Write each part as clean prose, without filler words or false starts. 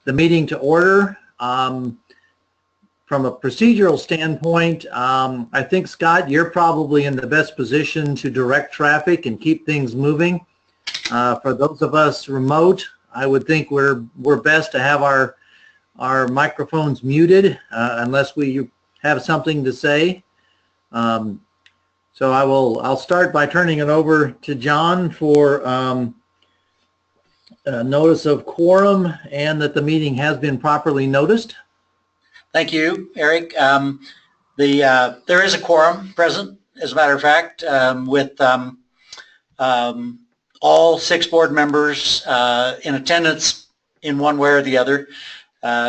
the meeting to order. From a procedural standpoint, I think, Scott, you're probably in the best position to direct traffic and keep things moving. For those of us remote, I would think we're best to have our microphones muted unless we have something to say. So I'll start by turning it over to John for notice of quorum and that the meeting has been properly noticed. Thank you, Eric. There is a quorum present, as a matter of fact, with all 6 board members in attendance in one way or the other,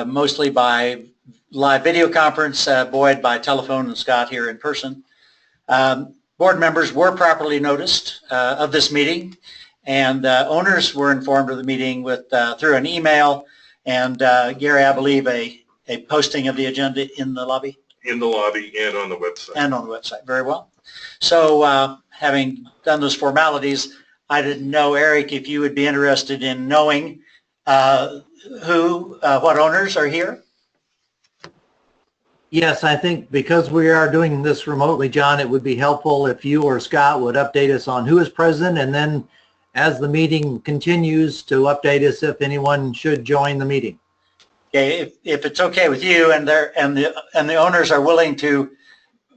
mostly by live video conference, Boyd by telephone, and Scott here in person. Board members were properly noticed of this meeting, and owners were informed of the meeting through an email and, Gary, I believe a posting of the agenda in the lobby? In the lobby and on the website. And on the website, very well. So having done those formalities, I didn't know, Eric, if you would be interested in knowing what owners are here? Yes, I think because we are doing this remotely, John, it would be helpful if you or Scott would update us on who is present, and then as the meeting continues to update us if anyone should join the meeting. Okay, if it's okay with you and the owners are willing to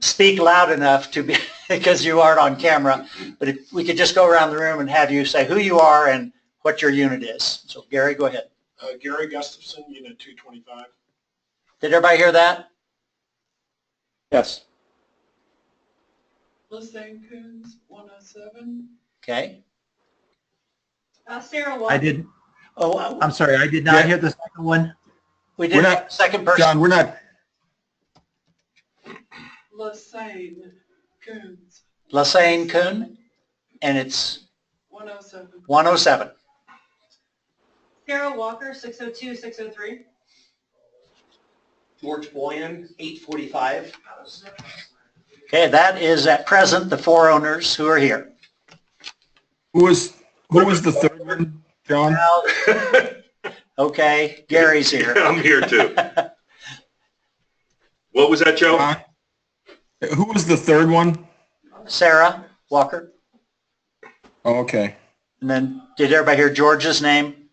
speak loud enough to be, because you aren't on camera, but if we could just go around the room and have you say who you are and what your unit is. So Gary, go ahead. Gary Gustafson, Unit 225. Did everybody hear that? Yes. Lisanne Coons, 107. Okay. Sarah Walker. I didn't. Oh, I'm sorry, I did not hear the second one. we did have a second person. John, we're not. Lisanne Coons, Lisanne Coon, and it's 107. 107. Sarah Walker, 602, 603. George Boyan, 845. Okay, that is at present the 4 owners who are here. Who was the third one, John? Okay, Gary's here. I'm here too. What was that, Joe? Who was the third one? Sarah Walker. Oh, okay. And then did everybody hear George's name?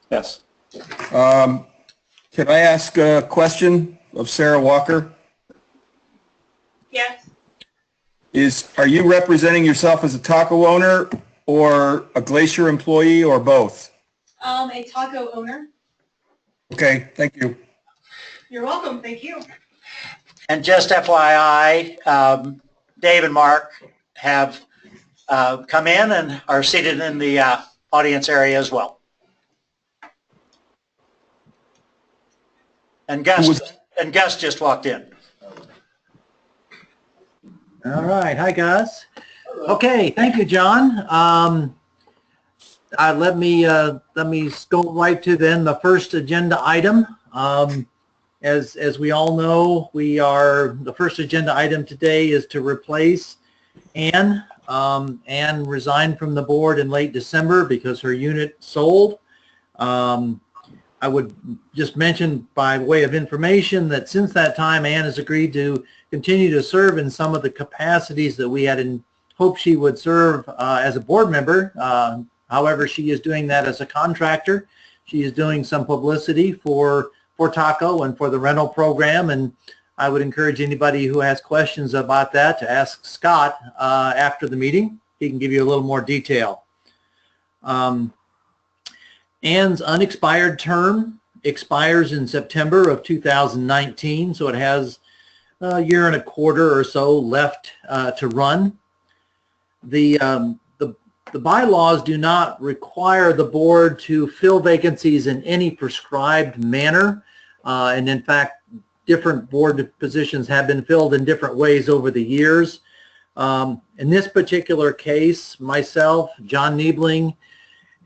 Yes. Can I ask a question of Sarah Walker? Yes. Are you representing yourself as a taco owner or a Glacier employee or both? A taco owner. Okay, thank you. You're welcome. Thank you. And just FYI, Dave and Mark have come in and are seated in the audience area as well. And Gus just walked in. All right, hi guys. Okay, thank you, John. Let me go right to then the first agenda item. As we all know, the first agenda item today is to replace Ann. Ann resigned from the board in late December because her unit sold. I would just mention by way of information that since that time, Ann has agreed to continue to serve in some of the capacities that we had in hope she would serve as a board member. However, she is doing that as a contractor. She is doing some publicity for Taco and for the rental program, and I would encourage anybody who has questions about that to ask Scott after the meeting. He can give you a little more detail. Ann's unexpired term expires in September of 2019, so it has a year and a quarter or so left to run. The bylaws do not require the board to fill vacancies in any prescribed manner, and in fact, different board positions have been filled in different ways over the years. In this particular case, myself, John Niebling,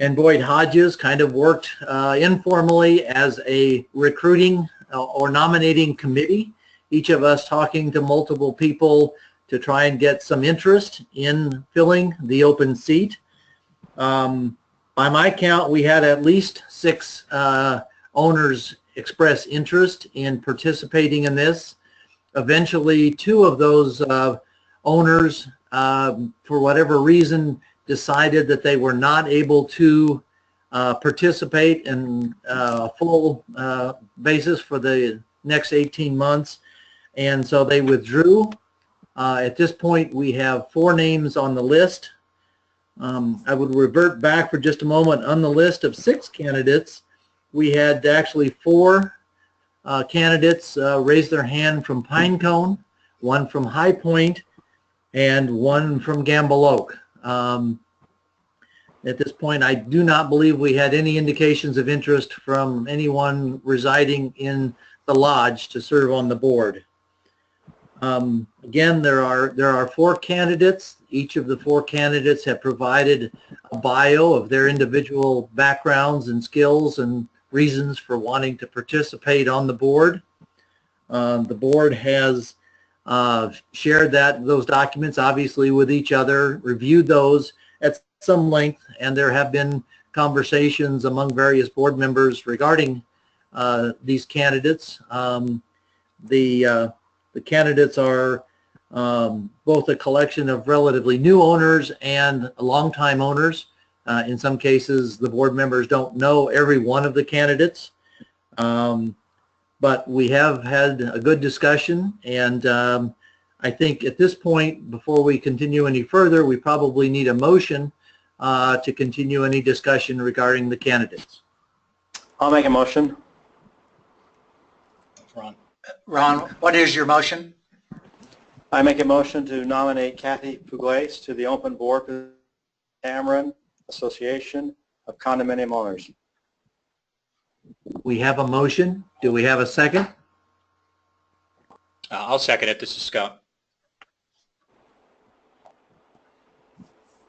and Boyd Hodges kind of worked informally as a recruiting or nominating committee, each of us talking to multiple people to try and get some interest in filling the open seat. By By my count, we had at least 6 owners express interest in participating in this. Eventually, 2 of those owners, for whatever reason, decided that they were not able to participate in a full basis for the next 18 months, and so they withdrew. At this point, we have 4 names on the list. I would revert back for just a moment. On the list of 6 candidates, we had actually 4 candidates raise their hand from Pinecone, 1 from High Point, and 1 from Gamble Oak. At this point, I do not believe we had any indications of interest from anyone residing in the lodge to serve on the board. Again, there are 4 candidates. Each of the 4 candidates have provided a bio of their individual backgrounds and skills and reasons for wanting to participate on the board. The board has shared those documents, obviously, with each other, reviewed those at some length, and there have been conversations among various board members regarding these candidates. The candidates are both a collection of relatively new owners and longtime owners. In some cases, the board members don't know every one of the candidates, but we have had a good discussion, and I think at this point, before we continue any further, we probably need a motion to continue any discussion regarding the candidates. I'll make a motion. Ron, what is your motion? I make a motion to nominate Kathy Pugliese to the open board for the Cameron Association of Condominium Owners. We have a motion. Do we have a second? I'll second it. This is Scott.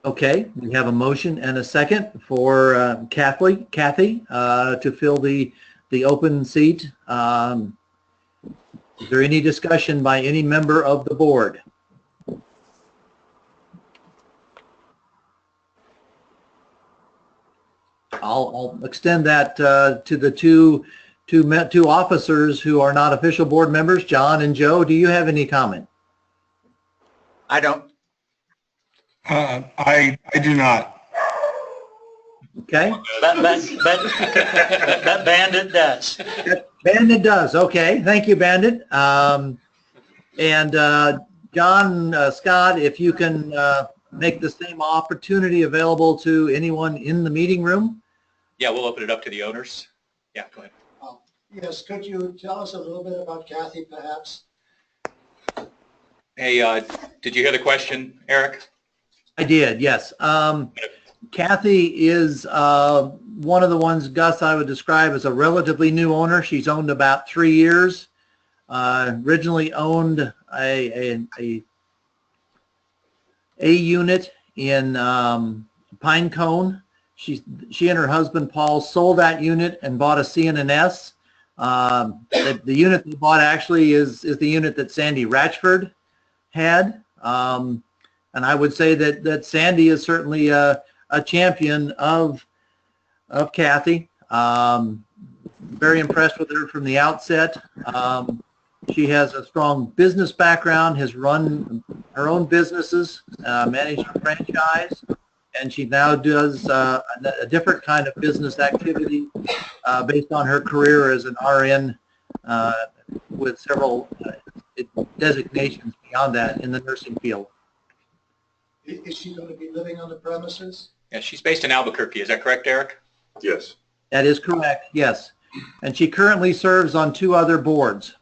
Okay, we have a motion and a second for Kathy to fill the open seat. Is there any discussion by any member of the board? I'll extend that to the two officers who are not official board members. John and Joe, do you have any comment? I don't. I do not. Okay. But Bandit does. Bandit does. Okay. Thank you, Bandit. And John, Scott, if you can make the same opportunity available to anyone in the meeting room. Yeah, we'll open it up to the owners. Yeah, go ahead. Yes, could you tell us a little bit about Kathy, perhaps? Hey, did you hear the question, Eric? I did, yes. Kathy is one of the ones, Gus, I would describe as a relatively new owner. She's owned about 3 years. Originally owned a unit in Pinecone. She and her husband Paul sold that unit and bought a C&S. The unit they bought actually is the unit that Sandy Ratchford had. And I would say that Sandy is certainly a champion of Kathy. Very impressed with her from the outset. She has a strong business background, has run her own businesses, managed a franchise, and she now does a different kind of business activity based on her career as an RN with several designations beyond that in the nursing field. Is she going to be living on the premises? Yeah, she's based in Albuquerque. Is that correct, Eric? Yes. That is correct, yes. And she currently serves on 2 other boards.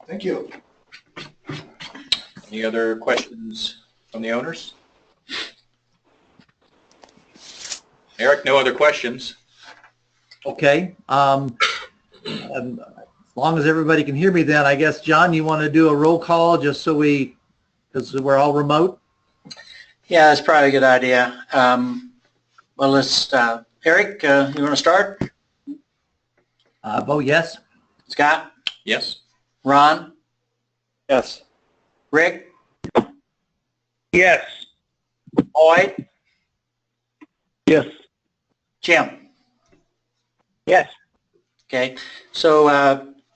Thank you. Any other questions from the owners? Eric, no other questions. Okay. As long as everybody can hear me then, I guess, John, you want to do a roll call just so because we're all remote? Yeah, that's probably a good idea. Well, let's, Eric, you want to start? Vote yes. Scott? Yes. Ron? Yes. Rick? Yes. Boyd, Yes. Jim. Yes. Okay, so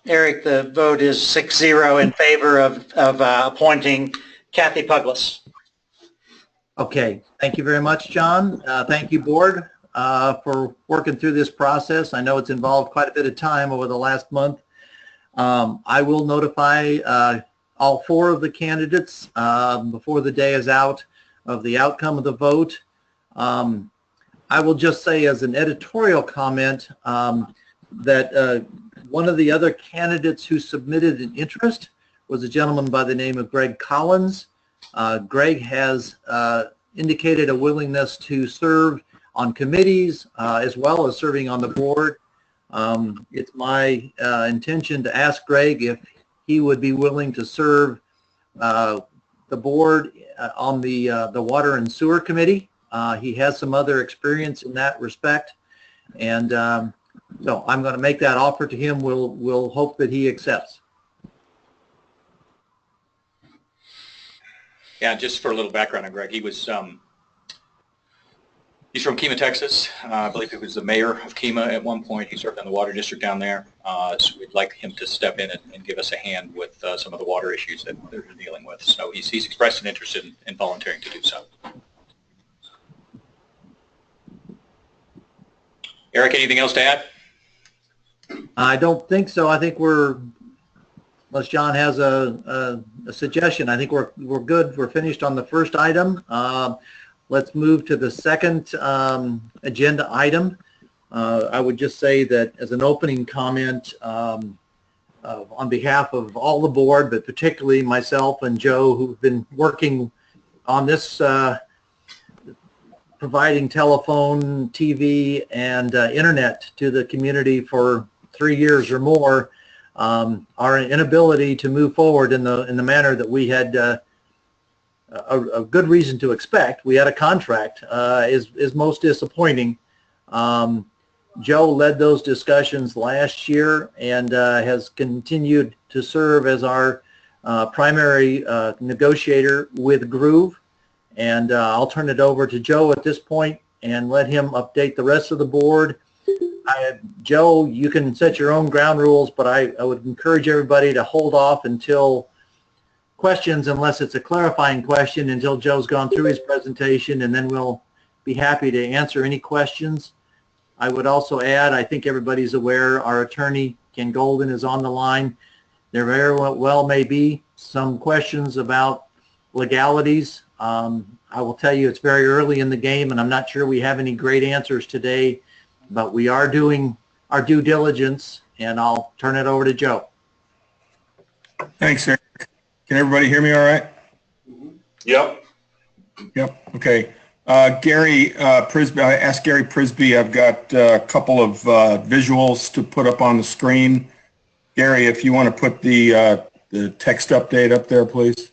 Eric, the vote is 6-0 in favor of appointing Kathy Puglas. Okay, thank you very much, John. Thank you, board, for working through this process. I know it's involved quite a bit of time over the last month. I will notify all 4 of the candidates before the day is out of the outcome of the vote. I will just say as an editorial comment that one of the other candidates who submitted an interest was a gentleman by the name of Greg Collins. Greg has indicated a willingness to serve on committees as well as serving on the board. It's my intention to ask Greg if he would be willing to serve the board on the Water and Sewer Committee. He has some other experience in that respect, and so I'm going to make that offer to him. We'll hope that he accepts. Yeah, just for a little background on Greg, he was he's from Kema, Texas. I believe he was the mayor of Kema at one point. He served on the water district down there. So we'd like him to step in and give us a hand with some of the water issues that they're dealing with. So he's expressed an interest in volunteering to do so. Eric, anything else to add? I don't think so. I think unless John has a suggestion, I think we're good. We're finished on the first item. Let's move to the second agenda item. I would just say that as an opening comment on behalf of all the board, but particularly myself and Joe, who've been working on this, providing telephone, TV, and internet to the community for 3 years or more, our inability to move forward in the manner that we had a good reason to expect. We had a contract is most disappointing. Joe led those discussions last year and has continued to serve as our primary negotiator with Groove. And I'll turn it over to Joe at this point and let him update the rest of the board. Joe, you can set your own ground rules, but I would encourage everybody to hold off until questions, unless it's a clarifying question, until Joe's gone through his presentation, and then we'll be happy to answer any questions. I would also add, I think everybody's aware, our attorney, Ken Golden, is on the line. There very well may be some questions about legalities. I will tell you it's very early in the game, and I'm not sure we have any great answers today, but we are doing our due diligence, and I'll turn it over to Joe. Thanks, Eric. Can everybody hear me all right? Yep. Yep. Okay. Gary Prisby, I asked Gary Prisby, I've got a couple of visuals to put up on the screen. Gary, if you want to put the text update up there, please.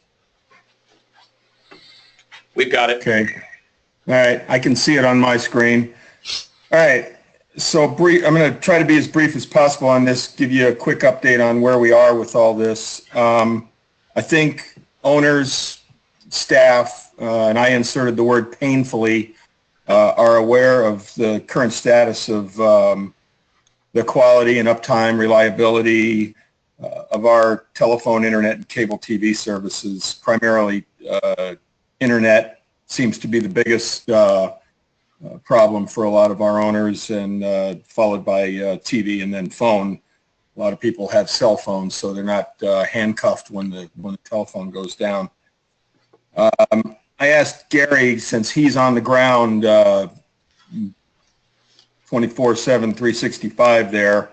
We've got it. Okay. All right. I can see it on my screen. All right. So I'm going to try to be as brief as possible on this, give you a quick update on where we are with all this. I think owners, staff, and I inserted the word painfully, are aware of the current status of the quality and uptime, reliability of our telephone, internet, and cable TV services. Primarily, internet seems to be the biggest problem for a lot of our owners, and followed by TV and then phone. A lot of people have cell phones, so they're not handcuffed when the telephone goes down. I asked Gary, since he's on the ground 24/7, 365 there,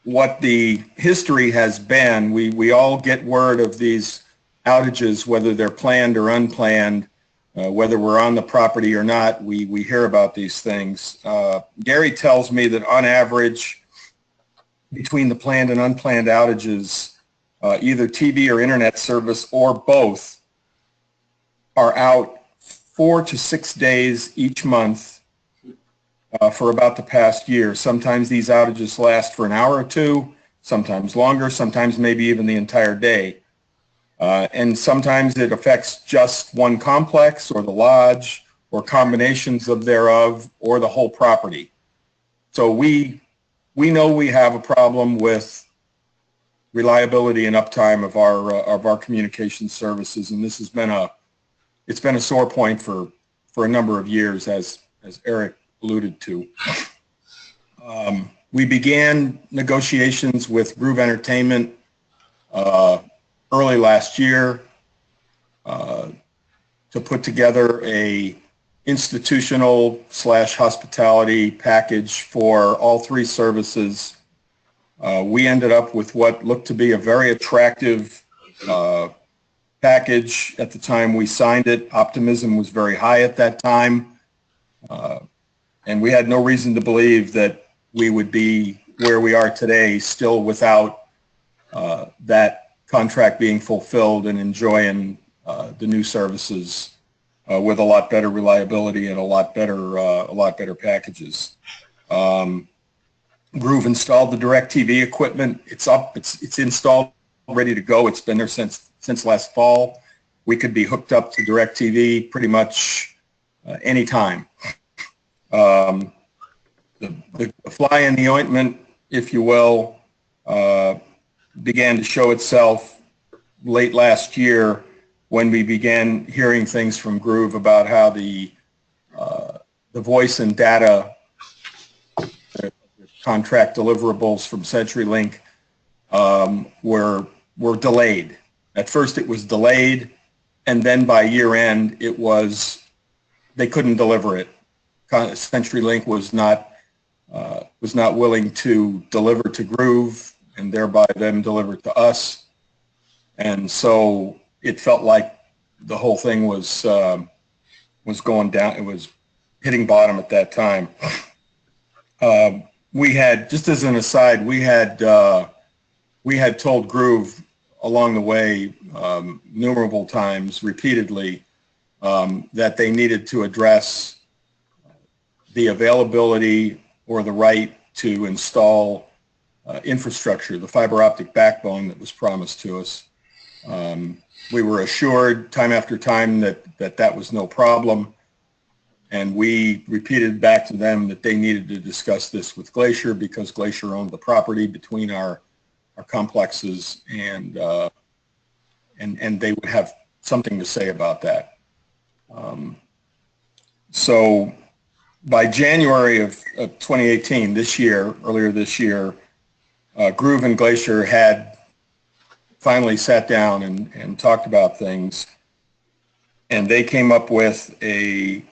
what the history has been. We all get word of these outages, whether they're planned or unplanned, whether we're on the property or not. We hear about these things. Gary tells me that on average, between the planned and unplanned outages, either TV or internet service or both are out 4 to 6 days each month for about the past year. Sometimes these outages last for an hour or two, sometimes longer, sometimes maybe even the entire day. And sometimes it affects just one complex or the lodge or combinations of thereof or the whole property. So we know we have a problem with reliability and uptime of our communication services, and this has been a sore point for a number of years, as Eric alluded to. We began negotiations with Groove Entertainment early last year to put together a institutional / hospitality package for all three services. We ended up with what looked to be a very attractive package at the time we signed it. Optimism was very high at that time, and we had no reason to believe that we would be where we are today, still without that contract being fulfilled and enjoying the new services with a lot better reliability and a lot better packages. Groove installed the DirecTV equipment. It's up. It's installed, ready to go. It's been there since last fall. We could be hooked up to DirecTV pretty much any time. The fly in the ointment, if you will, began to show itself late last year when we began hearing things from Groove about how the voice and data contract deliverables from CenturyLink were delayed. At first it was delayed, and then by year end they couldn't deliver it. CenturyLink was not willing to deliver to Groove, and thereby them deliver to us. And so it felt like the whole thing was going down. It was hitting bottom at that time. We had, just as an aside, we had told Groove along the way innumerable times, repeatedly, that they needed to address the availability or the right to install infrastructure, the fiber optic backbone that was promised to us. We were assured time after time that was no problem, and we repeated back to them that they needed to discuss this with Glacier because Glacier owned the property between our complexes, and they would have something to say about that. So by January of 2018, earlier this year, Groove and Glacier had finally sat down and talked about things, and they came up with an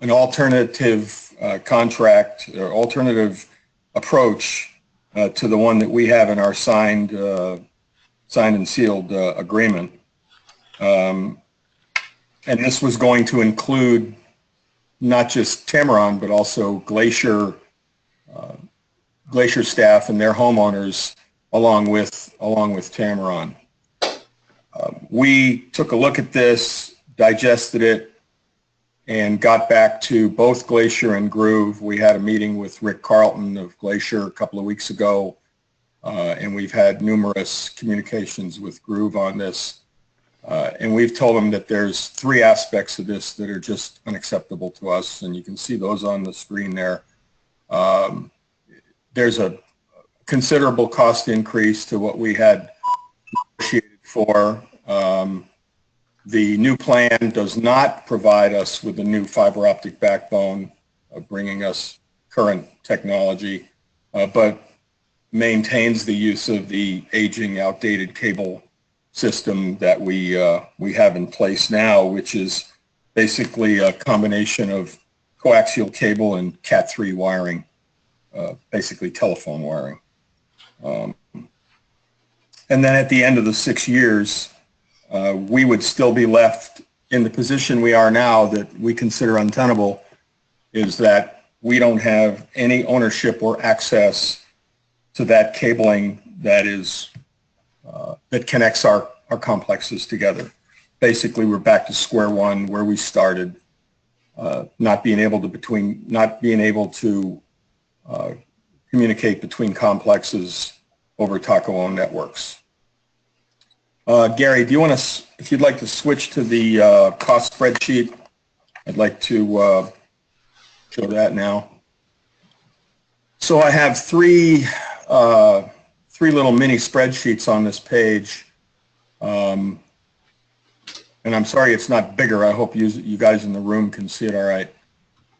alternative contract or alternative approach to the one that we have in our signed and sealed agreement. And this was going to include not just Tamarron, but also Glacier staff and their homeowners, along with Tamarron. We took a look at this, digested it, and got back to both Glacier and Groove. We had a meeting with Rick Carlton of Glacier a couple of weeks ago, and we've had numerous communications with Groove on this. And we've told them that there's three aspects of this that are just unacceptable to us, and you can see those on the screen there. There's a considerable cost increase to what we had negotiated for. The new plan does not provide us with a new fiber optic backbone, bringing us current technology, but maintains the use of the aging, outdated cable system that we have in place now, which is basically a combination of coaxial cable and Cat3 wiring, basically telephone wiring. And then at the end of the 6 years, we would still be left in the position we are now that we consider untenable, is that we don't have any ownership or access to that cabling that connects our complexes together. Basically, we're back to square one where we started, not being able to communicate between complexes over TACO-owned networks. Gary, do you want to, if you'd like to switch to the cost spreadsheet, I'd like to show that now. So I have three little mini spreadsheets on this page. And I'm sorry it's not bigger. I hope you guys in the room can see it all right.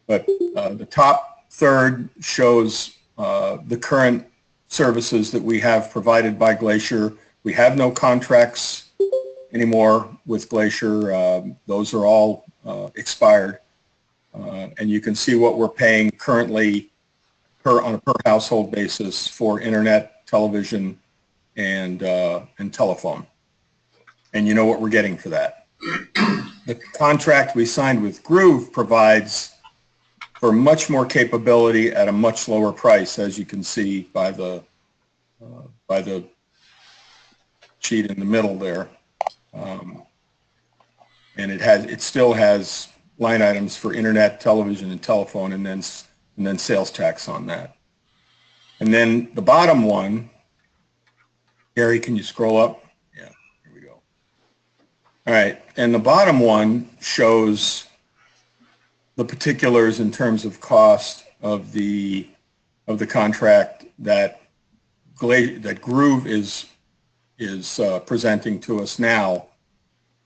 But the top third shows the current services that we have provided by Glacier. We have no contracts anymore with Glacier. Those are all expired. And you can see what we're paying currently on a per household basis for internet, television, and telephone. And you know what we're getting for that. The contract we signed with Groove provides for much more capability at a much lower price, as you can see by the sheet in the middle there. And it still has line items for internet, television, and telephone, and then sales tax on that. And then the bottom one, Gary, can you scroll up? Yeah, here we go. All right, and the bottom one shows the particulars in terms of cost of the contract that Groove is presenting to us now,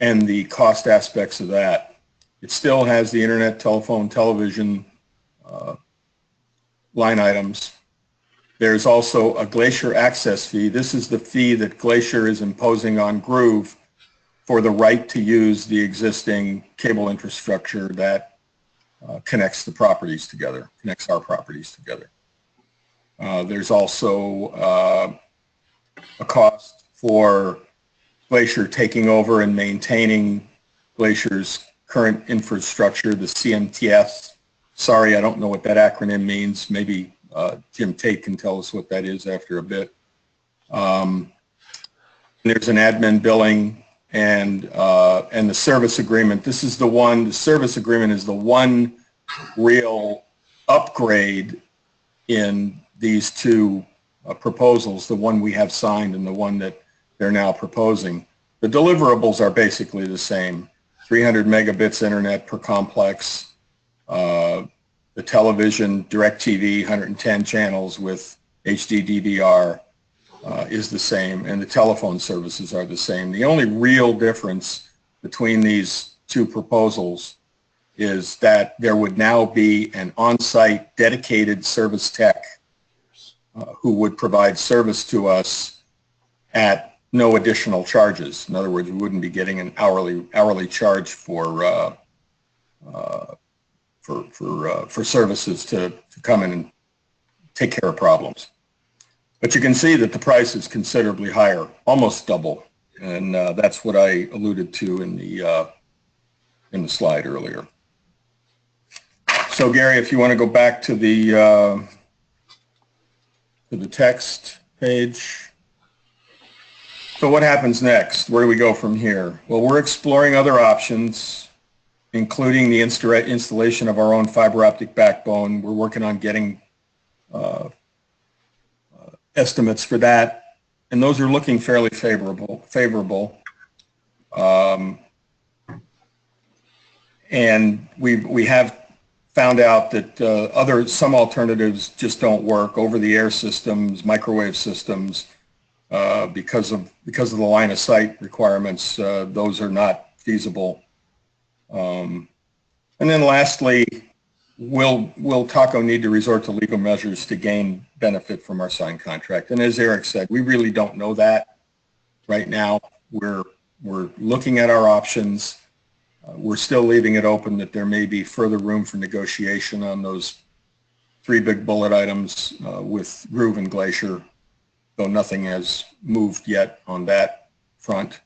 and the cost aspects of that. It still has the internet, telephone, television line items. There's also a Glacier access fee. This is the fee that Glacier is imposing on Groove for the right to use the existing cable infrastructure that connects the properties together, connects our properties together. There's also a cost for Glacier taking over and maintaining Glacier's current infrastructure, the CMTS. Sorry, I don't know what that acronym means. Maybe Jim Tate can tell us what that is after a bit. There's an admin billing and the service agreement. This is the service agreement is the one real upgrade in these two proposals, the one we have signed and the one that they're now proposing. The deliverables are basically the same. 300 megabits internet per complex, the television, DirecTV, 110 channels with HD DVR is the same, and the telephone services are the same. The only real difference between these two proposals is that there would now be an on-site dedicated service tech who would provide service to us at no additional charges. In other words, we wouldn't be getting an hourly charge for services to come in and take care of problems. But you can see that the price is considerably higher, almost double, and that's what I alluded to in the slide earlier. So Gary, if you want to go back to the text page. So what happens next? Where do we go from here? Well, we're exploring other options, including the installation of our own fiber optic backbone. We're working on getting estimates for that, and those are looking fairly favorable. And we have found out that some alternatives just don't work. Over-the-air systems, microwave systems, because of the line of sight requirements, those are not feasible. And then lastly, will TACO need to resort to legal measures to gain benefit from our signed contract? And as Eric said, we really don't know that right now. We're looking at our options. We're still leaving it open that there may be further room for negotiation on those three big bullet items with Groove and Glacier, though nothing has moved yet on that front.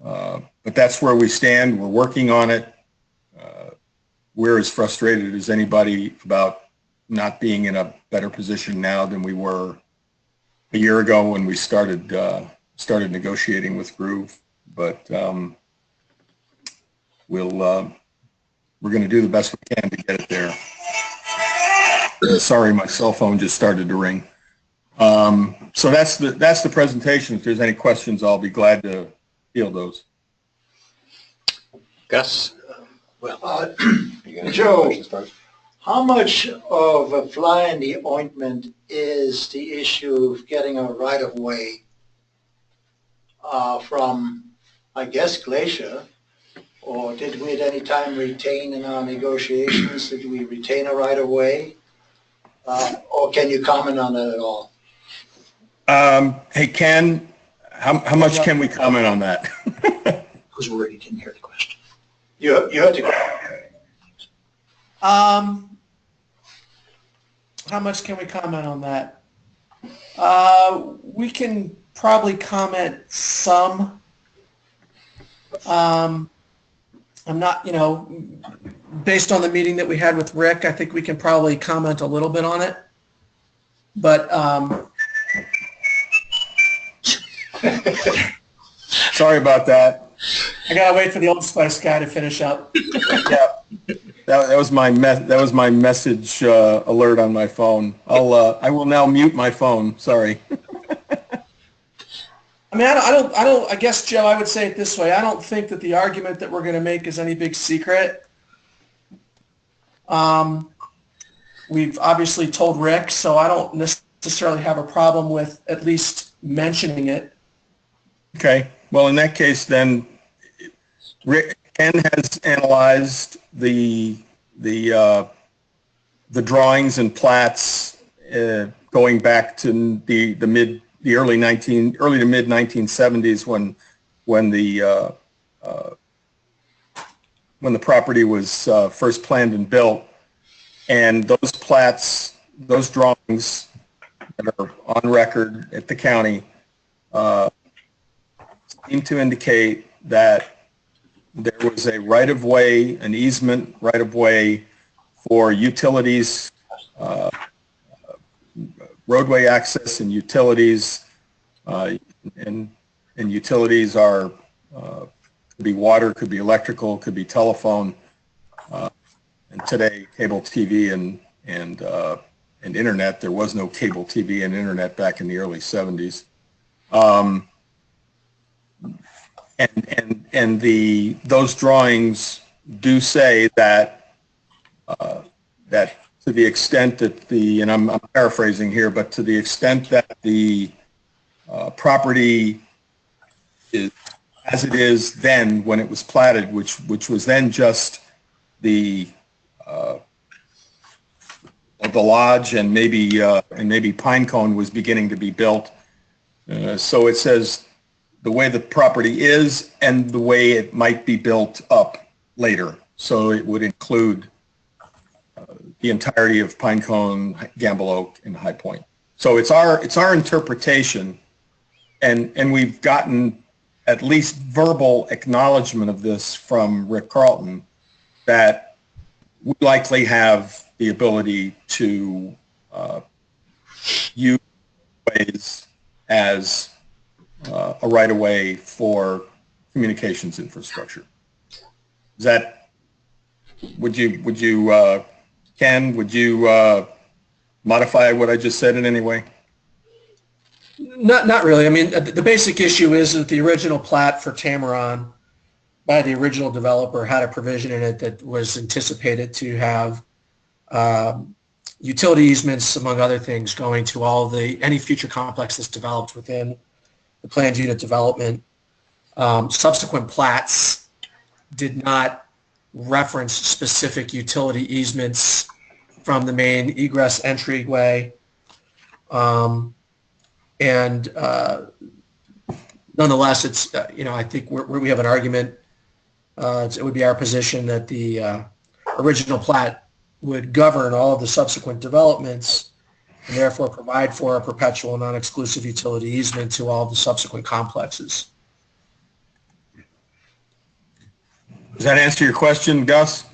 But that's where we stand. We're working on it. We're as frustrated as anybody about not being in a better position now than we were a year ago when we started negotiating with Groove. But we're going to do the best we can to get it there. Sorry, my cell phone just started to ring. So that's the presentation. If there's any questions, I'll be glad to field those. Gus? Joe, how much of a fly in the ointment is the issue of getting a right-of-way from, I guess, Glacier? Or did we at any time retain in our negotiations, did we retain a right-of-way? Or can you comment on that at all? Hey, Ken, how much can we comment on that? Who's worried he didn't hear the question? You heard the question. How much can we comment on that? We can probably comment some. I'm not, based on the meeting that we had with Rick, I think we can probably comment a little bit on it. But Sorry about that. I gotta wait for the Old Spice guy to finish up. Yeah, that was my message alert on my phone. I will now mute my phone. Sorry. I mean, I guess, Joe, I would say it this way. I don't think that the argument that we're going to make is any big secret. We've obviously told Rick, so I don't necessarily have a problem with at least mentioning it. Okay. Well, in that case, then, Ken has analyzed the drawings and plats going back to the early to mid 1970s when the property was first planned and built, and those plats, those drawings that are on record at the county seem to indicate that there was a right-of-way, an easement right-of-way for utilities, roadway access and utilities, and utilities are could be water, could be electrical, could be telephone, and today cable TV and internet. There was no cable TV and internet back in the early 70s. And those drawings do say that that to the extent that and I'm paraphrasing here, but to the extent that the property is as it is then when it was platted, which was then just the lodge and maybe Pinecone was beginning to be built. So it says the way the property is and the way it might be built up later. So it would include the entirety of Pinecone, Gamble Oak, and High Point. So it's our interpretation, and we've gotten at least verbal acknowledgement of this from Rick Carlton that we likely have the ability to use ways as a right-of-way for communications infrastructure. Is that, would you Ken, would you modify what I just said in any way? Not really. I mean, the basic issue is that the original plat for Tamarron by the original developer had a provision in it that was anticipated to have utility easements, among other things, going to any future complex that's developed within the planned unit development. Subsequent plats did not reference specific utility easements from the main egress entryway. And nonetheless, it's, I think we have an argument. It would be our position that the original plat would govern all of the subsequent developments and therefore provide for a perpetual non-exclusive utility easement to all of the subsequent complexes. Does that answer your question, Gus?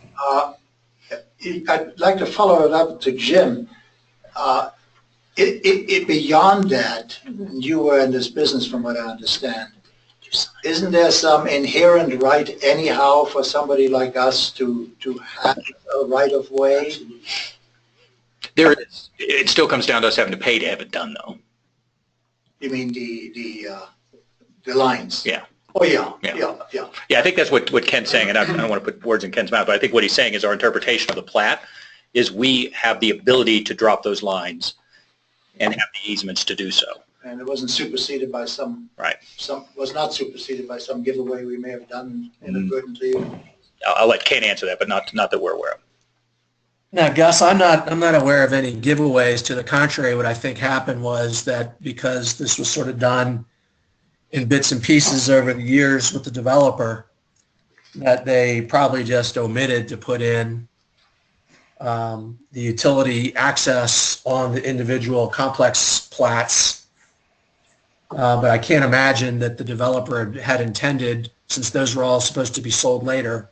I'd like to follow it up to Jim. Beyond that, and you were in this business from what I understand, isn't there some inherent right anyhow for somebody like us to have a right of way? There is. It still comes down to us having to pay to have it done, though. You mean the lines? Yeah. Oh, yeah, Yeah. yeah. Yeah, I think that's what Ken's saying, and I don't want to put words in Ken's mouth, but I think what he's saying is our interpretation of the plat is we have the ability to drop those lines and have the easements to do so. And it wasn't superseded by some. Right. Was not superseded by some giveaway we may have done inadvertently. I'll let Ken answer that, but not that we're aware of. Now, Gus, I'm not aware of any giveaways. To the contrary, what I think happened was that because this was sort of done in bits and pieces over the years with the developer, that they probably just omitted to put in the utility access on the individual complex plats. But I can't imagine that the developer had intended, since those were all supposed to be sold later,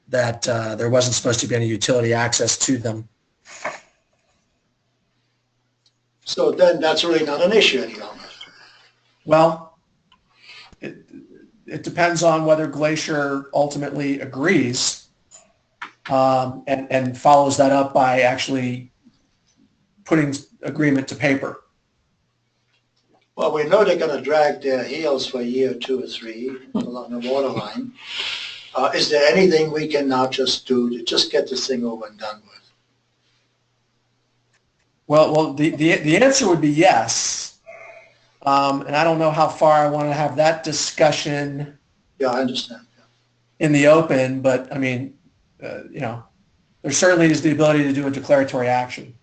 that there wasn't supposed to be any utility access to them. So then that's really not an issue any longer. Well, it depends on whether Glacier ultimately agrees and follows that up by actually putting agreement to paper. Well, we know they're going to drag their heels for a year, 2 or 3 along the water line. Is there anything we can now just do to just get this thing over and done with? Well, the answer would be yes. And I don't know how far I want to have that discussion. Yeah, I understand. In the open, but I mean, there certainly is the ability to do a declaratory action.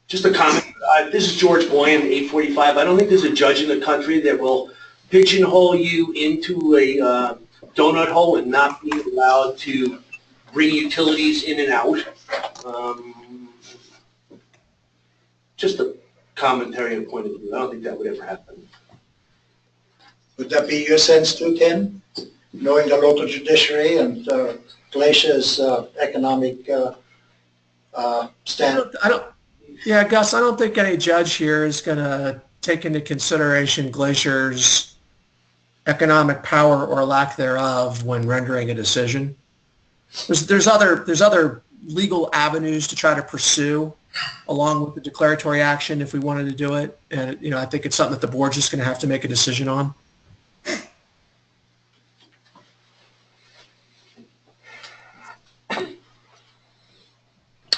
Just a comment. This is George Boyan, 845. I don't think there's a judge in the country that will pigeonhole you into a donut hole and not be allowed to bring utilities in and out. Just a commentary and point of view. I don't think that would ever happen. Would that be your sense too, Ken? Knowing the local judiciary and Glacier's economic stand? Yeah, Gus, I don't think any judge here is going to take into consideration Glacier's economic power or lack thereof when rendering a decision. There's other legal avenues to try to pursue along with the declaratory action if we wanted to do it, and I think it's something that the board's just going to have to make a decision on.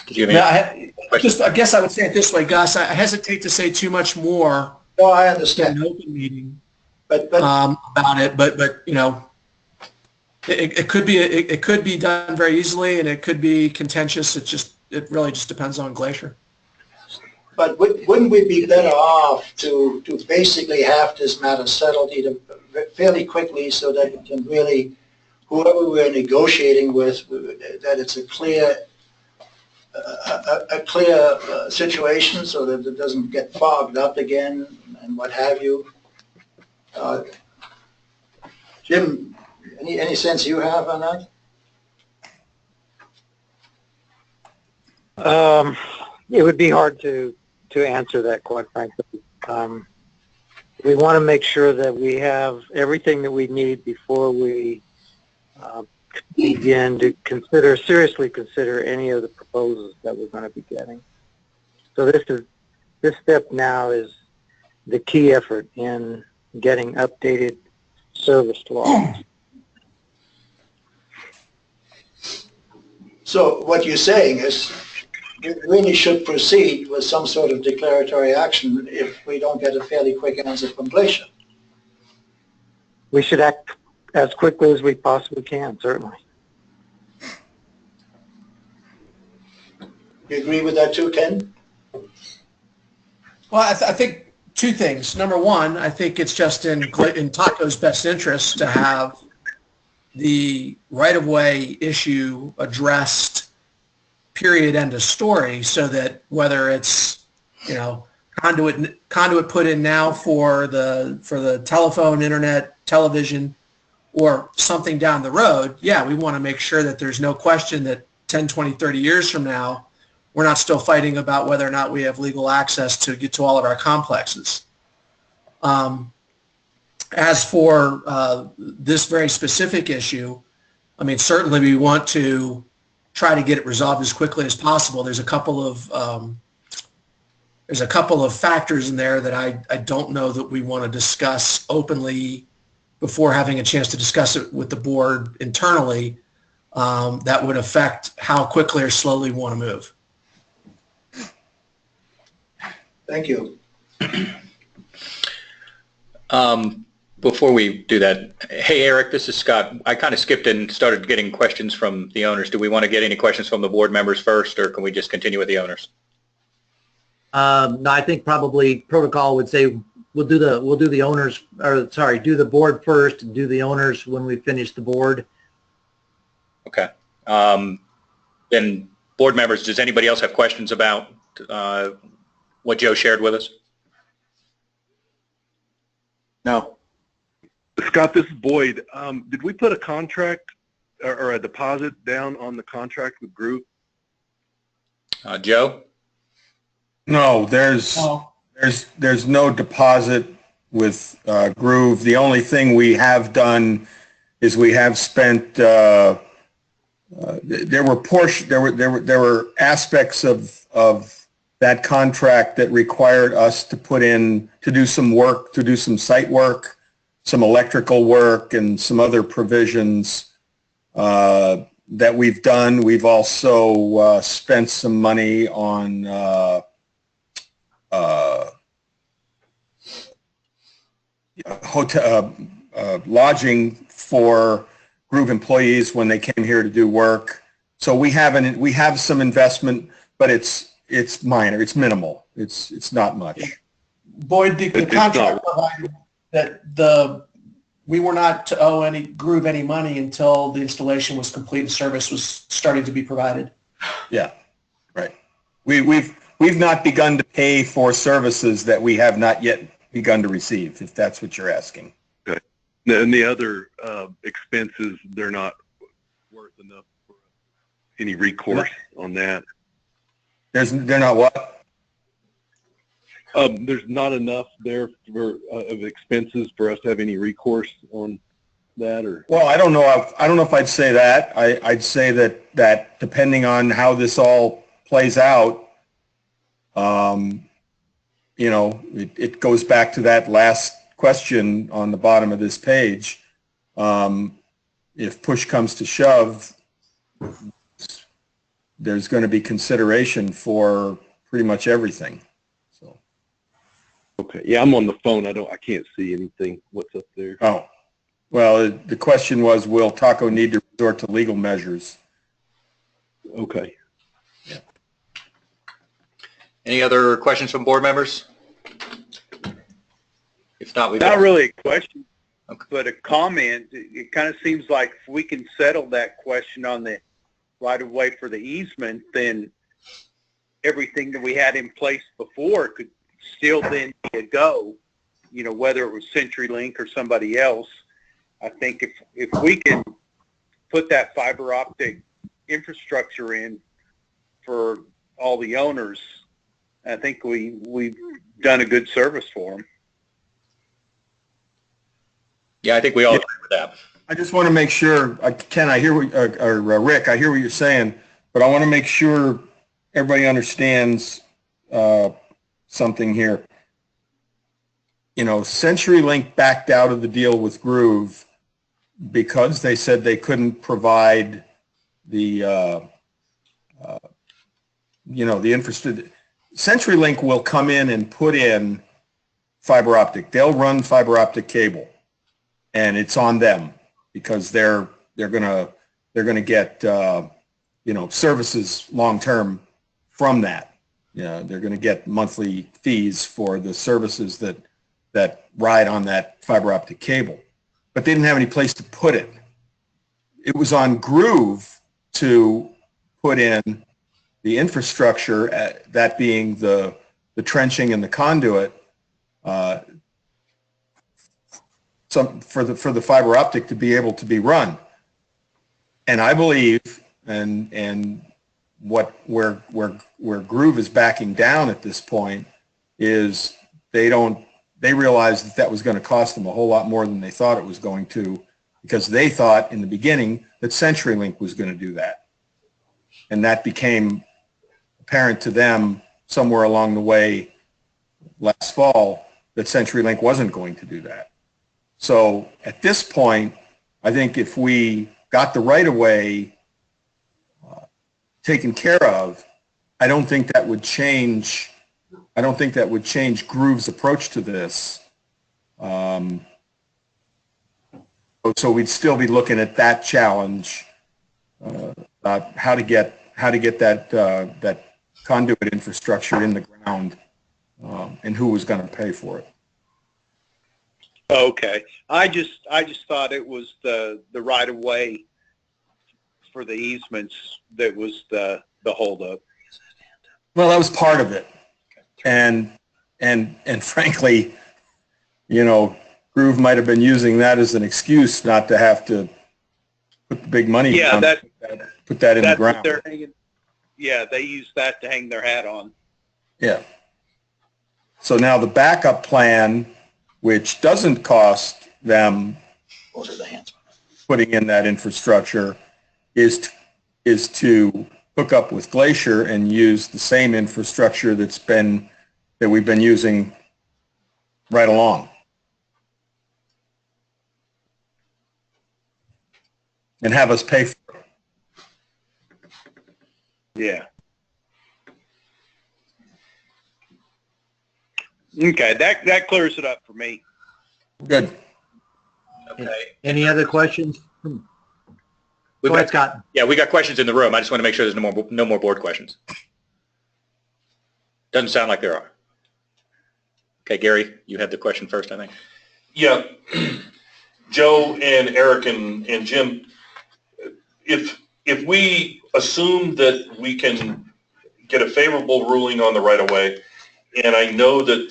Did you have any I guess I would say it this way, Gus. I hesitate to say too much more. No, I understand. In an open meeting, but about it. But it could be done very easily, and it could be contentious. It really just depends on Glacier. But wouldn't we be better off to basically have this matter settled either fairly quickly so that it can really, whoever we're negotiating with, that it's a clear situation so that it doesn't get fogged up again and what have you. Jim, any sense you have on that? It would be hard to answer that, quite frankly. We want to make sure that we have everything that we need before we begin to seriously consider any of the proposals that we're going to be getting. So this step now is the key effort in getting updated service laws. So what you're saying is we really should proceed with some sort of declaratory action if we don't get a fairly quick answer from Glacier. We should act as quickly as we possibly can, certainly. You agree with that too, Ken? Well, I think two things. Number one, I think it's just in Taco's best interest to have the right-of-way issue addressed, period, end of story, so that whether it's, conduit put in now for the telephone, internet, television, or something down the road, yeah, we want to make sure that there's no question that 10, 20, 30 years from now, we're not still fighting about whether or not we have legal access to get to all of our complexes. As for this very specific issue, I mean, certainly we want to try to get it resolved as quickly as possible. There's a couple of there's a couple of factors in there that I don't know that we want to discuss openly before having a chance to discuss it with the board internally, that would affect how quickly or slowly we want to move. Thank you. Before we do that, hey, Eric, this is Scott. I kind of skipped and started getting questions from the owners. Do we want to get any questions from the board members first, or can we just continue with the owners? No, I think probably protocol would say we'll do the owners, or sorry, do the board first and do the owners when we finish the board. Okay. Then board members, does anybody else have questions about what Joe shared with us? No. Scott, this is Boyd. Did we put a contract or a deposit down on the contract with Groove? Joe? No, there's no deposit with Groove. The only thing we have done is we have spent. There were aspects of that contract that required us to do some work, to do some site work, some electrical work, and some other provisions that we've done. We've also spent some money on hotel lodging for Groove employees when they came here to do work. So we have some investment, but it's minor, it's minimal, it's not much. Boyd, the contract provided that we were not to owe Groove any money until the installation was complete and service was starting to be provided. Yeah, right. We've not begun to pay for services that we have not yet begun to receive, if that's what you're asking. Okay. And the other expenses, they're not worth enough for any recourse on that. They're not what? There's not enough there for of expenses for us to have any recourse on that, or? Well, I don't know if I'd say that. I'd say that depending on how this all plays out, it goes back to that last question on the bottom of this page. If push comes to shove, there's going to be consideration for pretty much everything. So. Okay. Yeah, I'm on the phone. I can't see anything. What's up there? Oh, well, the question was, will Taco need to resort to legal measures? Okay. Yeah. Any other questions from board members? If not, we've Not got... really a question, okay, but a comment. It kind of seems like if we can settle that question on the right-of-way for the easement, then everything that we had in place before could still then be a go, whether it was CenturyLink or somebody else. I think if we can put that fiber optic infrastructure in for all the owners, I think we've done a good service for them. Yeah, I think we all agree with that. I just want to make sure, Ken, I hear what, or Rick, I hear what you're saying, but I want to make sure everybody understands something here. CenturyLink backed out of the deal with Groove because they said they couldn't provide the, the infrastructure. CenturyLink will come in and put in fiber optic. They'll run fiber optic cable, and it's on them, because they're gonna get services long term from that. They're gonna get monthly fees for the services that ride on that fiber optic cable, but they didn't have any place to put it. It was on Groove to put in the infrastructure, that being the trenching and the conduit, for the fiber optic to be able to be run. And I believe, and where Groove is backing down at this point is they realized that was going to cost them a whole lot more than they thought it was going to, because they thought in the beginning that CenturyLink was going to do that. And that became apparent to them somewhere along the way last fall that CenturyLink wasn't going to do that. So at this point, I think if we got the right-of-way taken care of, I don't think that would change. I don't think that would change Groove's approach to this. So we'd still be looking at that challenge, about how to get that conduit infrastructure in the ground, and who was going to pay for it. Okay. I just thought it was the right of way for the easements that was the holdup. Well, that was part of it, and frankly, you know, Groove might have been using that as an excuse not to have to put the big money down, put that in the ground. Yeah, they use that to hang their hat on. Yeah. So now the backup plan, which doesn't cost them putting in that infrastructure, is to hook up with Glacier and use the same infrastructure that we've been using right along. And have us pay for it. Yeah. Okay, that clears it up for me. Good. Okay. Any other questions? Go ahead, Scott. Yeah, we got questions in the room. I just want to make sure there's no more board questions. Doesn't sound like there are. Okay, Gary, you had the question first, I think. Yeah. Joe and Eric and Jim, if we assume that we can get a favorable ruling on the right-of-way, and I know that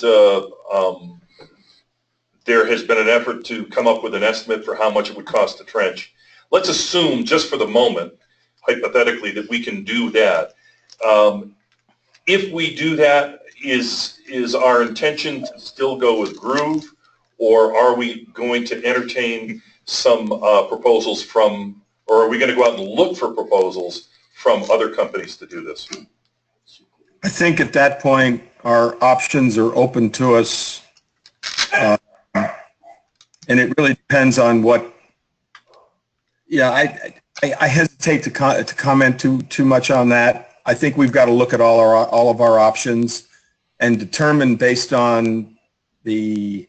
there has been an effort to come up with an estimate for how much it would cost to trench. Let's assume, just for the moment, hypothetically, that we can do that. If we do that, is our intention to still go with Groove, or are we going to entertain some proposals from, or are we going to go out and look for proposals from other companies to do this? I think at that point, our options are open to us, and it really depends on what. Yeah, I hesitate to comment too much on that. I think we've got to look at all of our options and determine based on the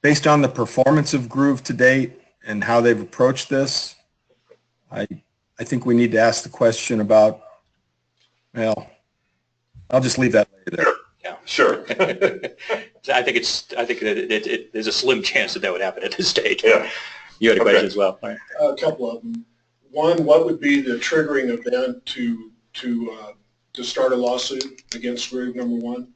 performance of Groove to date and how they've approached this. I think we need to ask the question about. Well, I'll just leave that there. Yeah, sure. I think there's a slim chance that would happen at this stage. Yeah. You had a question as well. Right. A couple of them. One, what would be the triggering event to start a lawsuit against Groove, number one?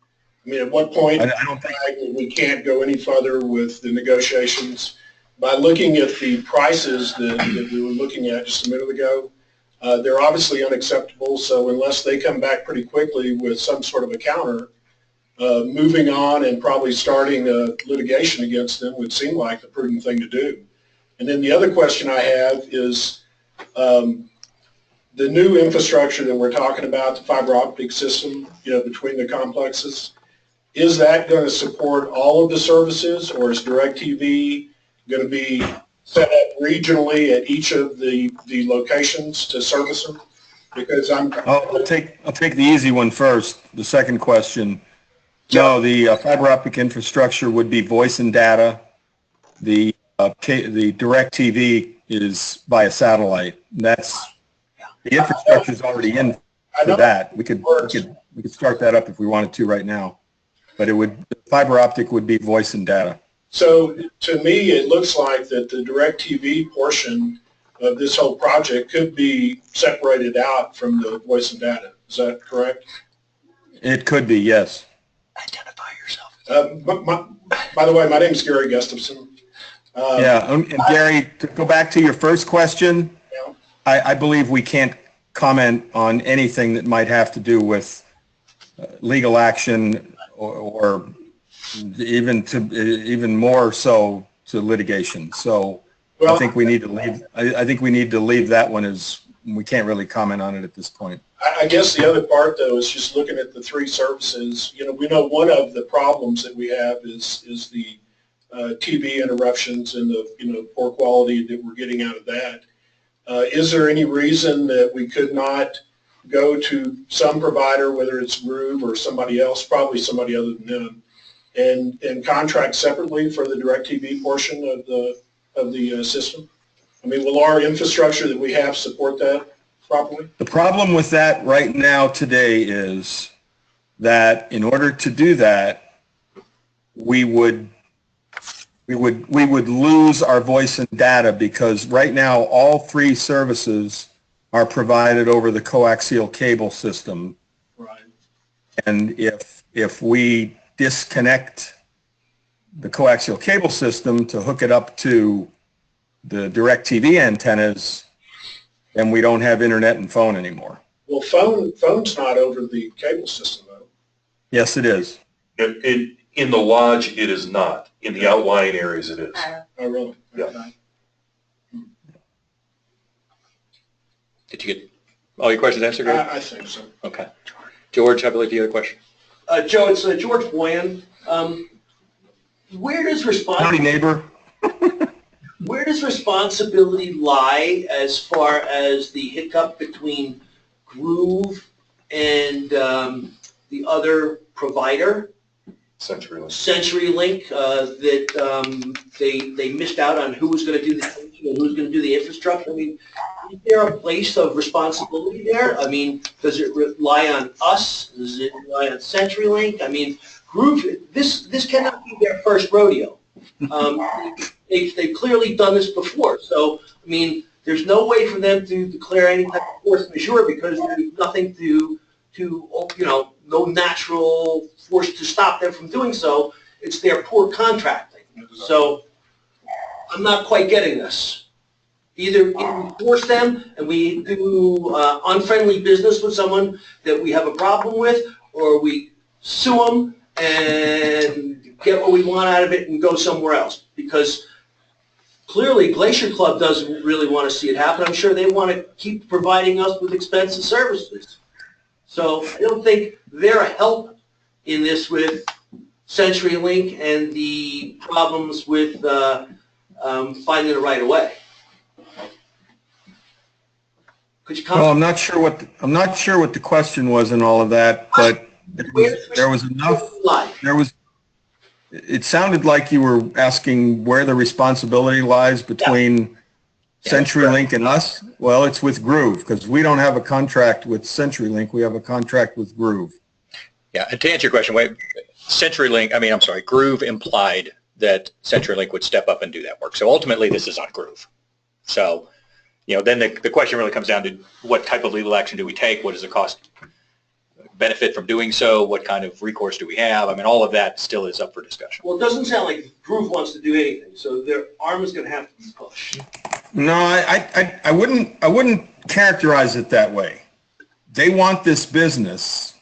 I mean, at what point I don't think we can't go any further with the negotiations? By looking at the prices that we were looking at just a minute ago, they're obviously unacceptable. So unless they come back pretty quickly with some sort of a counter, moving on and probably starting a litigation against them would seem like the prudent thing to do. And then the other question I have is the new infrastructure that we're talking about, the fiber optic system, between the complexes. Is that going to support all of the services, or is DirecTV going to be set up regionally at each of the locations to service them? Because I'll take the easy one first. The second question. No, the fiber optic infrastructure would be voice and data. The DirecTV is via satellite. That's the infrastructure is already in for that. We could start that up if we wanted to right now, but the fiber optic would be voice and data. So to me, it looks like that the DirecTV portion of this whole project could be separated out from the voice and data. Is that correct? It could be, yes. Identify yourself. By the way, my name is Gary Gustafson. And Gary, to go back to your first question, Yeah. I believe we can't comment on anything that might have to do with legal action or even more so to litigation. So I think we need to leave. I think we need to leave that one as we can't really comment on it at this point. I guess the other part, though, is just looking at the three services. You know, we know one of the problems that we have is the TV interruptions and the, you know, poor quality that we're getting out of that. Is there any reason that we could not go to some provider, whether it's Groove or somebody else, probably somebody other than them, and contract separately for the DirecTV portion of the system? I mean, will our infrastructure that we have support that properly? The problem with that right now today is that in order to do that, we would lose our voice and data, because right now all three services are provided over the coaxial cable system. Right. And if we disconnect the coaxial cable system to hook it up to the DirecTV antennas, then we don't have internet and phone anymore. Well, phone's not over the cable system, though. Yes, it is. In the lodge, it is not. In the outlying areas, it is. Oh, really? Yeah. Okay. Did you get all your questions answered? I think so. Okay. George, I believe you had a question. Joe, it's George Boyan. Where does Howdy, neighbor. Where does responsibility lie as far as the hiccup between Groove and the other provider, CenturyLink? CenturyLink, that they missed out on who was going to do the teaching and who was going to do the infrastructure? I mean, is there a place of responsibility there? I mean, does it rely on us? Does it rely on CenturyLink? I mean, Groove, this cannot be their first rodeo. They've clearly done this before. So, I mean, there's no way for them to declare any type of force majeure, because there's nothing to you know, no natural force to stop them from doing so. It's their poor contracting. So, I'm not quite getting this. Either we force them and we do unfriendly business with someone that we have a problem with, or we sue them and get what we want out of it and go somewhere else. Because clearly Glacier Club doesn't really want to see it happen. I'm sure they want to keep providing us with expensive services. So I don't think they're a help in this with CenturyLink and the problems with finding the right of way. Could you comment? Well, I'm not sure what the question was in all of that, but there was enough. It sounded like you were asking where the responsibility lies between CenturyLink and us. Well, it's with Groove, because we don't have a contract with CenturyLink. We have a contract with Groove. Yeah, and to answer your question, Groove implied that CenturyLink would step up and do that work. So ultimately, this is on Groove. So, you know, then the question really comes down to what type of legal action do we take? What is the cost benefit from doing so? What kind of recourse do we have? I mean, all of that still is up for discussion. Well, it doesn't sound like Groove wants to do anything, so their arm is going to have to be pushed. No, I wouldn't characterize it that way. They want this business.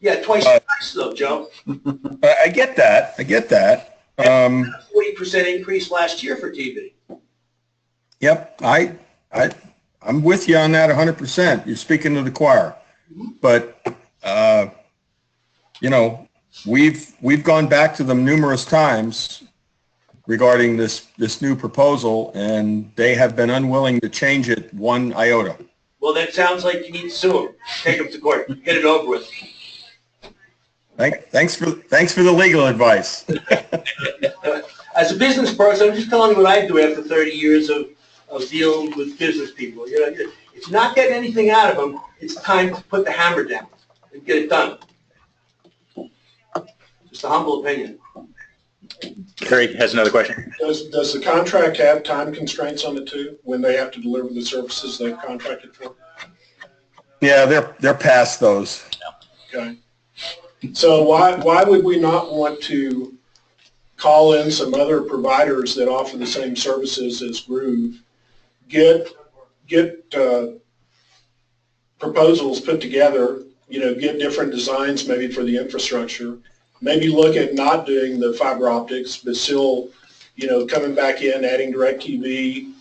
Yeah, twice the price though, Joe. I get that. 40% increase last year for TV. Yep, I'm with you on that 100%. You're speaking to the choir. But you know, we've gone back to them numerous times regarding this new proposal, and they have been unwilling to change it one iota. Well, that sounds like you need to sue them. Take them to court. Get it over with. Thanks for the legal advice. As a business person, I'm just telling you what I do after 30 years of dealing with business people. You know, if you're not getting anything out of them, it's time to put the hammer down and get it done. Just a humble opinion. Terry has another question. Does the contract have time constraints on it too, when they have to deliver the services they've contracted for? Yeah, they're past those. Okay. So why would we not want to call in some other providers that offer the same services as Groove, get proposals put together, you know, get different designs maybe for the infrastructure, maybe look at not doing the fiber optics, but still, you know, coming back in, adding DirecTV,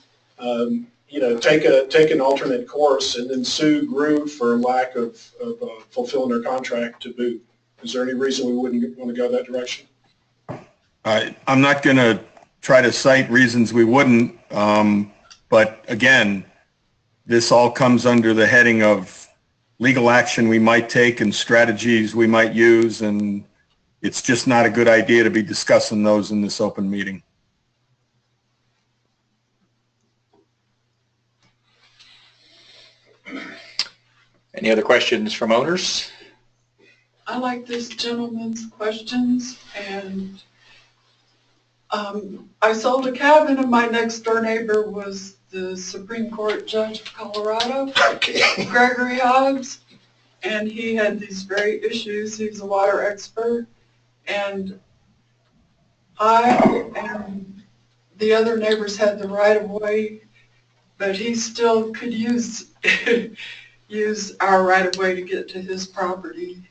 take an alternate course and then sue Groove for lack of fulfilling their contract to boot. Is there any reason we wouldn't want to go that direction? I'm not going to try to cite reasons we wouldn't, but again, this all comes under the heading of legal action we might take and strategies we might use, and it's just not a good idea to be discussing those in this open meeting. Any other questions from owners? I like this gentleman's questions, and I sold a cabin, and my next door neighbor was the Supreme Court Judge of Colorado, Gregory Hobbs, and he had these very issues. He's a water expert, and I and the other neighbors had the right of way, but he still could use our right of way to get to his property.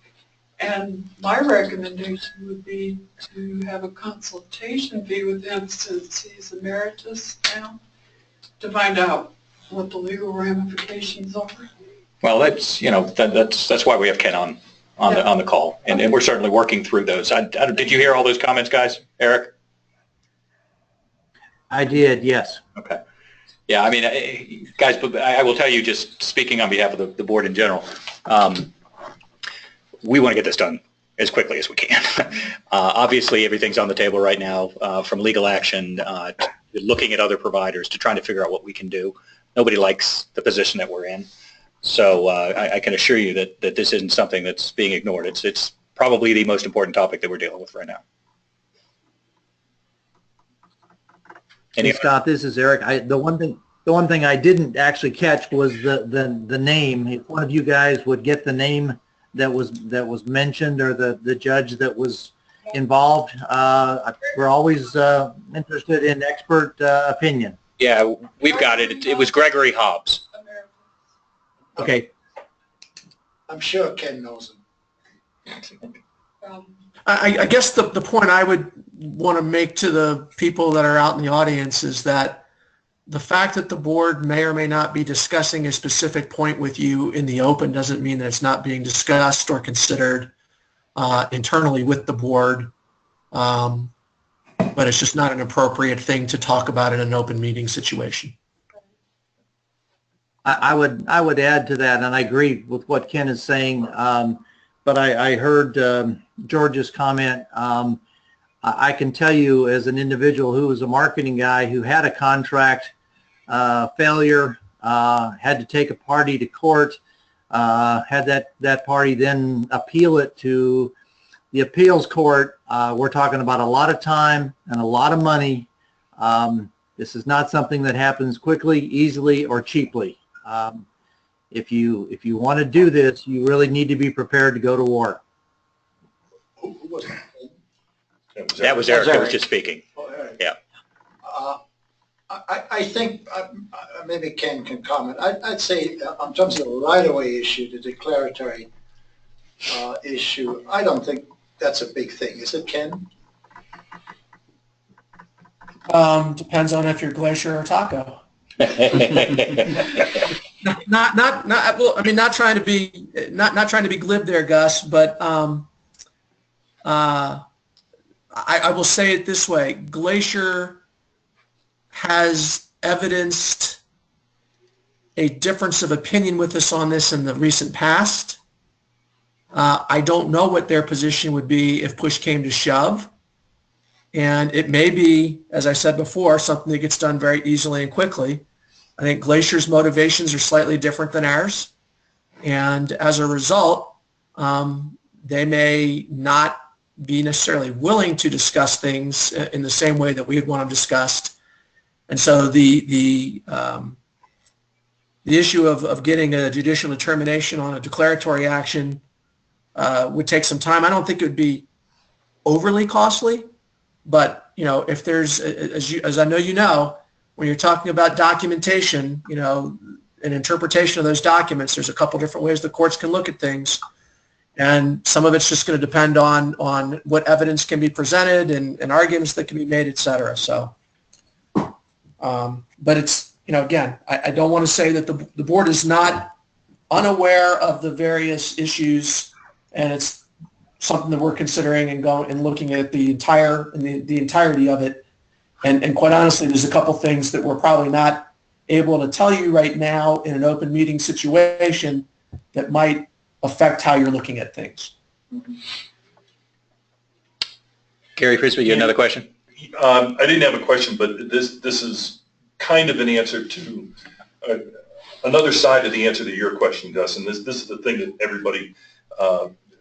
And my recommendation would be to have a consultation fee with him, since he's emeritus now, to find out what the legal ramifications are. Well, that's that's why we have Ken on the call, and we're certainly working through those. Did you hear all those comments, guys? Eric? I did, yes. Okay. Yeah, I mean, guys, I will tell you, just speaking on behalf of the board in general, we want to get this done as quickly as we can. Obviously, everything's on the table right now, from legal action, to looking at other providers, to trying to figure out what we can do. Nobody likes the position that we're in. So I can assure you that this isn't something that's being ignored. It's probably the most important topic that we're dealing with right now. Hey, Scott, this is Eric. The one thing I didn't actually catch was the name. If one of you guys would get the name that was mentioned, or the judge that was involved, we're always interested in expert opinion. Yeah, we've got it. It was Gregory Hobbs. Okay. I'm sure Ken knows him. I guess the point I would want to make to the people that are out in the audience is that the fact that the board may or may not be discussing a specific point with you in the open doesn't mean that it's not being discussed or considered internally with the board, but it's just not an appropriate thing to talk about in an open meeting situation. I would add to that, and I agree with what Ken is saying, but I heard George's comment. I can tell you, as an individual who was a marketing guy who had a contract failure, had to take a party to court, had that party then appeal it to the appeals court. We're talking about a lot of time and a lot of money. This is not something that happens quickly, easily, or cheaply. If you want to do this, you really need to be prepared to go to war. Who was that? That was Eric that was just speaking. Yeah. I think maybe Ken can comment. I'd say in terms of the right-of-way issue, the declaratory issue, I don't think that's a big thing. Is it, Ken? Depends on if you're Glacier or Taco. Well, I mean, not trying to be glib there, Gus, but I will say it this way: Glacier has evidenced a difference of opinion with us on this in the recent past. I don't know what their position would be if push came to shove. And it may be, as I said before, something that gets done very easily and quickly. I think Glacier's motivations are slightly different than ours. And as a result, they may not be necessarily willing to discuss things in the same way that we would want them discussed. And so the issue of getting a judicial determination on a declaratory action would take some time. I don't think it would be overly costly, but if there's, as I know you know, when you're talking about documentation, an interpretation of those documents, there's a couple different ways the courts can look at things, and some of it's just going to depend on what evidence can be presented and arguments that can be made, et cetera. So, but it's again, I don't want to say that the board is not unaware of the various issues, and it's something that we're considering and going and looking at the entirety of it. And quite honestly, there's a couple things that we're probably not able to tell you right now in an open meeting situation that might affect how you're looking at things. Gary Frisbee, you have another question? I didn't have a question, but this is kind of an answer to another side of the answer to your question, Gus. And this is the thing that everybody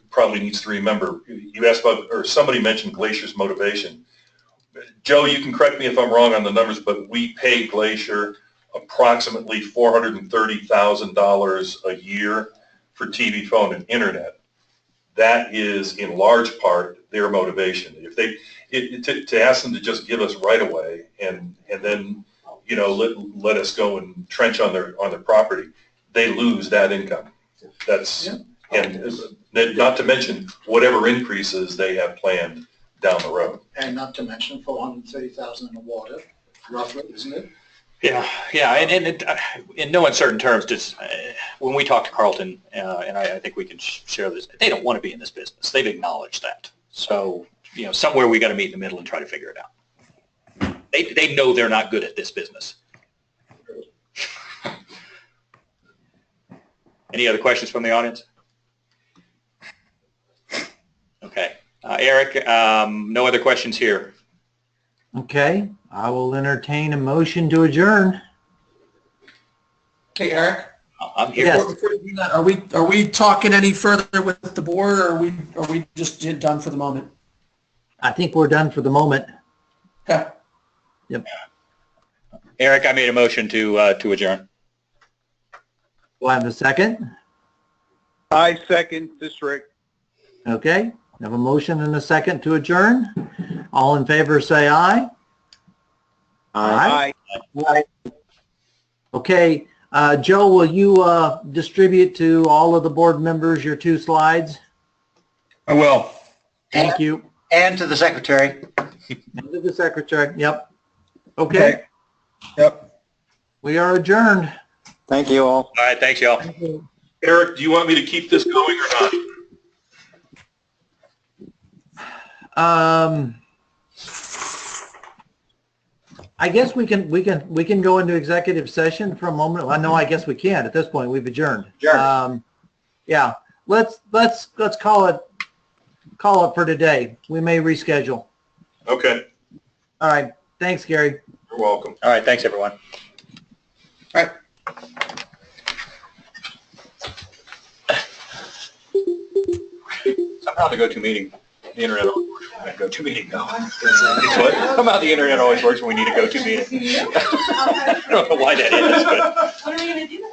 probably needs to remember. You asked about, or somebody mentioned Glacier's motivation. Joe, you can correct me if I'm wrong on the numbers, but we pay Glacier approximately $430,000 a year for TV, phone, and internet. That is in large part their motivation. If they to ask them to just give us right away and then let us go and trench on their property, they lose that income. That's and not to mention whatever increases they have planned down the road. And not to mention $430,000 in the water, roughly, isn't it? Yeah, and in no uncertain terms, just when we talk to Carlton, and I think we can share this, they don't want to be in this business. They've acknowledged that. So, somewhere we got to meet in the middle and try to figure it out. They know they're not good at this business. Any other questions from the audience? Okay. Eric, no other questions here. Okay, I will entertain a motion to adjourn. Hey, Eric. I'm here. Yes. Before we do that, are we talking any further with the board, or are we just done for the moment? I think we're done for the moment. Okay. Yep. Eric, I made a motion to adjourn. Do I have a second? I second this, Rick. Okay, I have a motion and a second to adjourn. All in favor say aye. Aye. Aye. Okay, Joe, will you distribute to all of the board members your 2 slides? I will. Thank you. And to the secretary. And to the secretary, yep. Okay, Yep. we are adjourned. Thank you all. All right, thanks, y'all. Eric, do you want me to keep this going or not? I guess we can go into executive session for a moment. Well, no, I guess we can. At this point, we've adjourned. Sure. Yeah, let's call it for today. We may reschedule. Okay, All right. Thanks, Gary. you're welcome. All right, thanks, everyone. All right. Somehow the GoToMeeting, the internet always works when we need a GoToMeeting, though. Somehow the internet always works when we need a GoToMeeting. I don't know why that is, but. What are we going to do?